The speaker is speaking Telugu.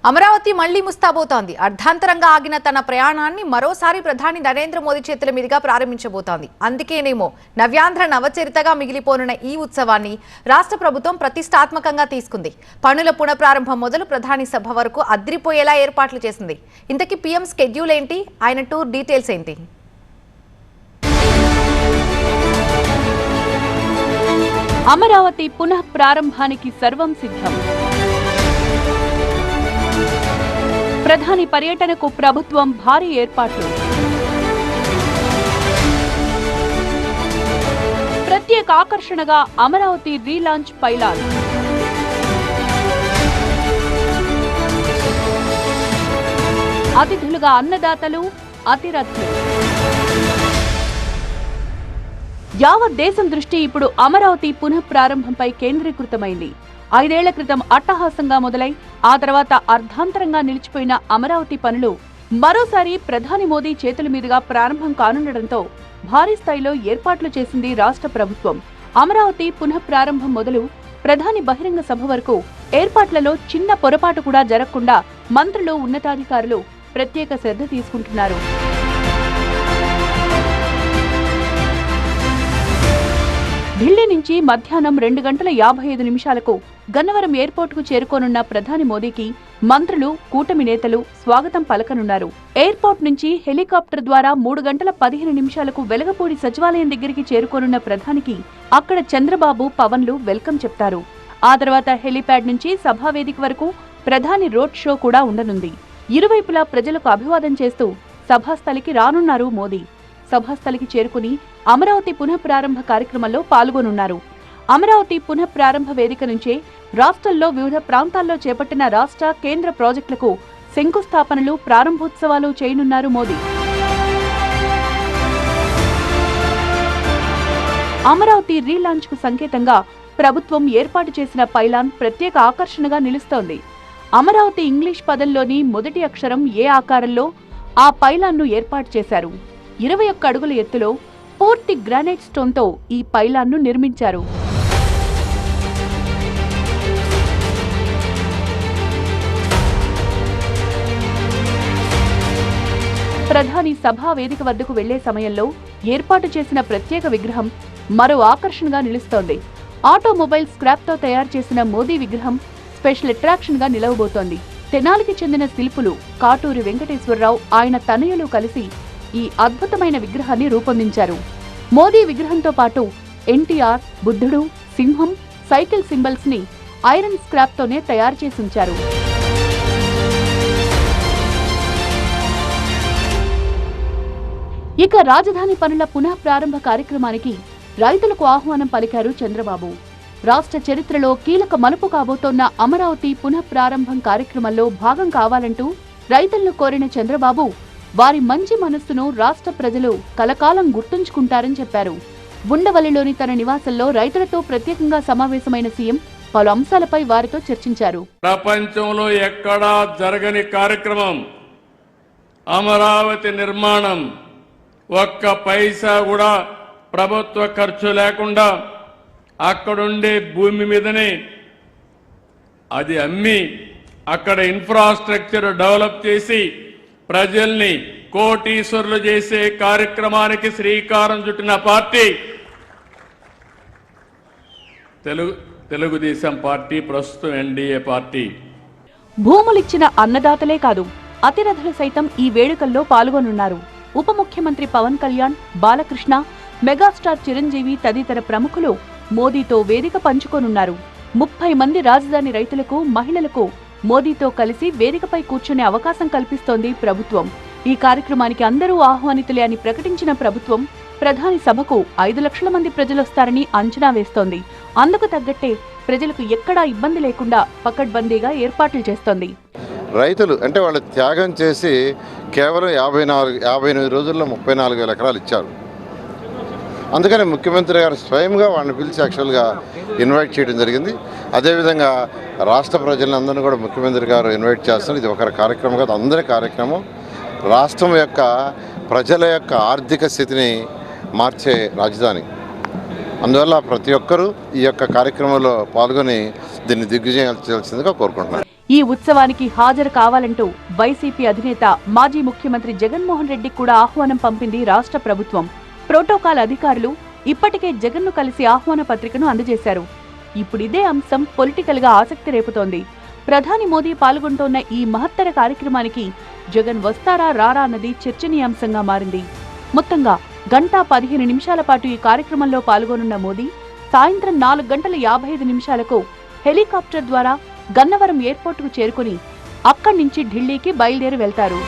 అమరావతి మళ్లీ ముస్తాబోతోంది. అర్ధాంతరంగా ఆగిన తన ప్రయాణాన్ని మరోసారి ప్రధాని నరేంద్ర మోదీ చేతుల మీదుగా ప్రారంభించబోతోంది. అందుకేనేమో నవ్యాంధ్ర నవచరితగా మిగిలిపోనున్న ఈ ఉత్సవాన్ని రాష్ట్ర ప్రభుత్వం ప్రతిష్టాత్మకంగా తీసుకుంది. పనుల పునఃప్రారంభం మొదలు ప్రధాని సభ వరకు అద్రిపోయేలా ఏర్పాట్లు చేసింది. ఇంతకీ పీఎం స్కెడ్యూల్ ఏంటి, ఆయన టూర్ డీటెయిల్స్ ఏంటి? అమరావతి పునః ప్రారంభానికి సర్వం సిద్ధం. ప్రధాని పర్యటనకు ప్రభుత్వం భారీ ఏర్పాట్లు. ప్రత్యేక ఆకర్షణగా అమరావతి రీలాంచ్ పైలాన్. అతిథులుగా అన్నదాతలు, అతిరథులు. యావత్ దేశం దృష్టి ఇప్పుడు అమరావతి పునః ప్రారంభంపై కేంద్రీకృతమైంది. 5 ఏళ్ల క్రితం అట్టహాసంగా మొదలై ఆ తర్వాత అర్ధాంతరంగా నిలిచిపోయిన అమరావతి పనులు మరోసారి ప్రధాని మోదీ చేతుల మీదుగా ప్రారంభం కానుండటంతో భారీ స్థాయిలో ఏర్పాట్లు చేసింది రాష్ట్ర ప్రభుత్వం. అమరావతి పునః ప్రారంభం మొదలు ప్రధాని బహిరంగ సభ వరకు ఏర్పాట్లలో చిన్న పొరపాటు కూడా జరగకుండా మంత్రులు, ఉన్నతాధికారులు ప్రత్యేక శ్రద్ధ తీసుకుంటున్నారు. ఢిల్లీ నుంచి మధ్యాహ్నం 2:55 గన్నవరం ఎయిర్పోర్టుకు చేరుకోనున్న ప్రధాని మోదీకి మంత్రులు, కూటమి నేతలు స్వాగతం పలకనున్నారు. ఎయిర్పోర్ట్ నుంచి హెలికాప్టర్ ద్వారా 3:15 వెలగపూడి సచివాలయం దగ్గరికి చేరుకోనున్న ప్రధానికి అక్కడ చంద్రబాబు, పవన్లు వెల్కమ్ చెప్తారు. ఆ తర్వాత హెలిప్యాడ్ నుంచి సభావేదిక వరకు ప్రధాని రోడ్ షో కూడా ఉండనుంది. ఇరువైపులా ప్రజలకు అభివాదం చేస్తూ సభాస్థలికి రానున్నారు మోదీ. సభాస్థలికి చేరుకుని అమరావతి పునః ప్రారంభ కార్యక్రమంలో పాల్గొనున్నారు. అమరావతి పునః ప్రారంభ వేదిక నుంచే రాష్ట్రంలో వివిధ ప్రాంతాల్లో చేపట్టిన రాష్ట్ర, కేంద్ర ప్రాజెక్టులకు శంకుస్థాపనలు, ప్రారంభోత్సవాలు చేయనున్నారు మోదీ. అమరావతి రీలాంచ్ కు సంకేతంగా ప్రభుత్వం ఏర్పాటు చేసిన పైలాన్ ప్రత్యేక ఆకర్షణగా నిలుస్తోంది. అమరావతి ఇంగ్లీష్ పదంలోని మొదటి అక్షరం ఏ ఆకారంలో ఆ పైలాన్ను ఏర్పాటు చేశారు. 21 అడుగుల ఎత్తులో పూర్తి గ్రానైట్ స్టోన్తో ఈ పైలాన్ను నిర్మించారు. ప్రధాని సభా వేదిక వద్దకు వెళ్లే సమయంలో ఏర్పాటు చేసిన ప్రత్యేక విగ్రహం మరో ఆకర్షణగా నిలుస్తోంది. ఆటోమొబైల్ స్క్రాప్తో తయారు చేసిన మోదీ విగ్రహం స్పెషల్ అట్రాక్షన్ గా నిలవబోతోంది. తెనాలికి చెందిన శిల్పులు కాటూరి వెంకటేశ్వరరావు, ఆయన తనయులు కలిసి ఈ అద్భుతమైన విగ్రహాన్ని రూపొందించారు. మోదీ విగ్రహంతో పాటు ఎన్టీఆర్, బుద్ధుడు, సింహం, సైకిల్ సింబల్స్ ని ఐరన్ స్క్రాప్ తోనే తయారు చేసి ఉంచారు. ఇక రాజధాని పనుల పునః ప్రారంభ కార్యక్రమానికి రైతులకు ఆహ్వానం పలికారు చంద్రబాబు. రాష్ట్ర చరిత్రలో కీలక మలుపు కాబోతోన్న అమరావతి పునః ప్రారంభం కార్యక్రమంలో భాగం కావాలంటూ రైతులను కోరిన చంద్రబాబు వారి మంచి మనస్సును రాష్ట్ర ప్రజలు కలకాలం గుర్తుంచుకుంటారని చెప్పారు. ఉండవల్లిలోని తన నివాసంలో రైతులతో ప్రత్యేకంగా సమావేశమైన సీఎం పలు అంశాలపై వారితో చర్చించారు. ప్రపంచంలో ఎక్కడా జరగని కార్యక్రమం అమరావతి నిర్మాణం. ఒక్క పైసా కూడా ప్రభుత్వ ఖర్చు లేకుండా అక్కడుండే భూమి మీదనే అది అమ్మి అక్కడ ఇన్ఫ్రాస్ట్రక్చర్ డెవలప్ చేసి ప్రజల్ని కోటీశ్వరులు చేసే కార్యక్రమానికి శ్రీకారం చుట్టిన పార్టీ తెలుగుదేశం పార్టీ, ప్రస్తుతం ఎన్డీఏ పార్టీ. భూములిచ్చిన అన్నదాతలే కాదు, అతిరథులు సైతం ఈ వేడుకల్లో పాల్గొనున్నారు. ఉప ముఖ్యమంత్రి పవన్ కళ్యాణ్, బాలకృష్ణ, మెగాస్టార్ చిరంజీవి తదితర ప్రముఖులు మోదీతో వేదిక పంచుకోనున్నారు. 30 మంది రాజధాని రైతులకు, మహిళలకు మోదీతో కలిసి వేదికపై కూర్చునే అవకాశం కల్పిస్తోంది ప్రభుత్వం. ఈ కార్యక్రమానికి అందరూ ఆహ్వానితులే అని ప్రకటించిన ప్రభుత్వం ప్రధాని సభకు 5 లక్షల మంది ప్రజలొస్తారని అంచనా వేస్తోంది. అందుకు తగ్గట్టే ప్రజలకు ఎక్కడా ఇబ్బంది లేకుండా పకడ్బందీగా ఏర్పాట్లు చేస్తోంది. రైతులు అంటే వాళ్ళు త్యాగం చేసి కేవలం 58 రోజుల్లో 34,000 ఎకరాలు ఇచ్చారు. అందుకని ముఖ్యమంత్రి గారు స్వయంగా వాళ్ళని పిలిచి యాక్చువల్గా ఇన్వైట్ చేయడం జరిగింది. అదేవిధంగా రాష్ట్ర ప్రజలందరినీ కూడా ముఖ్యమంత్రి గారు ఇన్వైట్ చేస్తున్నారు. ఇది ఒక కార్యక్రమం కాదు, అందరి కార్యక్రమం. రాష్ట్రం యొక్క ప్రజల యొక్క ఆర్థిక స్థితిని మార్చే రాజధాని. అందువల్ల ప్రతి ఒక్కరూ ఈ యొక్క కార్యక్రమంలో పాల్గొని దీన్ని దిగ్విజయం చేయాల్సిందిగా కోరుకుంటున్నారు. ఈ ఉత్సవానికి హాజరు కావాలంటూ వైసీపీ అధినేత మాజీ ముఖ్యమంత్రి జగన్మోహన్ రెడ్డికి కూడా ఆహ్వానం పంపింది రాష్ట్ర ప్రభుత్వం. ప్రోటోకాల్ అధికారులు ఇప్పటికే జగన్ను కలిసి ఆహ్వాన పత్రికను అందజేశారు. ఇప్పుడు ఇదే అంశం పొలిటికల్ గా ఆసక్తి రేపుతోంది. ప్రధాని మోదీ పాల్గొంటోన్న ఈ మహత్తర కార్యక్రమానికి జగన్ వస్తారా రారా అన్నది చర్చనీయాంశంగా మారింది. మొత్తంగా 1:15 పాటు ఈ కార్యక్రమంలో పాల్గొనున్న మోదీ సాయంత్రం 4:55 హెలికాప్టర్ ద్వారా గన్నవరం ఎయిర్పోర్టుకు చేరుకుని అక్కడి నుంచి ఢిల్లీకి బయలుదేరి వెళ్తారు.